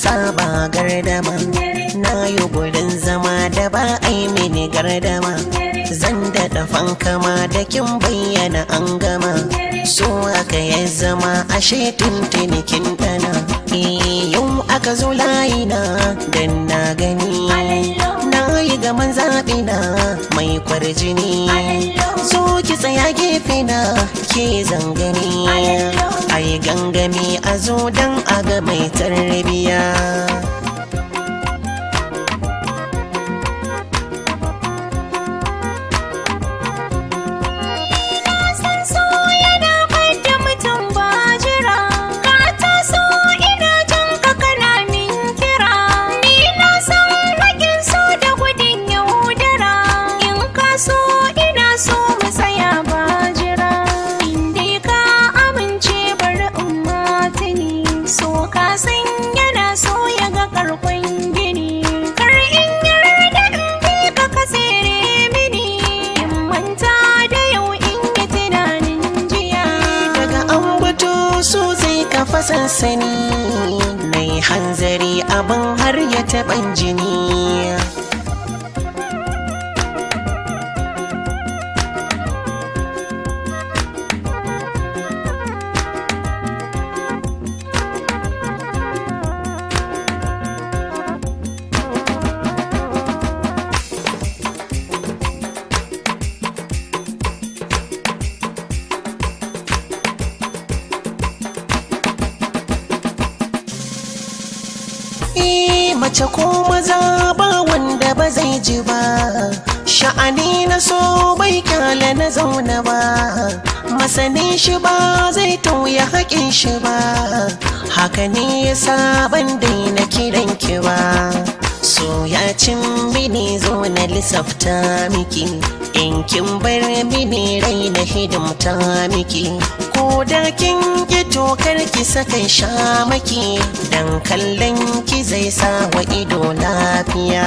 saba gardama, na yi gurin zama da ba a yi mini gardama, zan daɗa fankama da kin bayyana an gama, so aka yi zama ashe tuntuni kin ɗana. Yau aka zo layina dan na gani, na yi gaman zaɓina mai kwarjini, so ki tsaya gefe na ke zangani, ai gangami a zo dan a ga mai tarbiya. Sansani mai hanzari abin har ya taɓan jini. Mace ko maza ba wanda ba zai ji ba, sha'ani na so bai kyale na zauna ba, masanin shi ba zai tauya haƙin shi ba, haka ne yasa ban daina kiran ki ba. So ya cin mini zo na lissafta miki, in kin bar mini rai na hidimta miki, ko da kin ki tokar ki saka sha maki, dan kallon ki zai sa wa ido lafiya.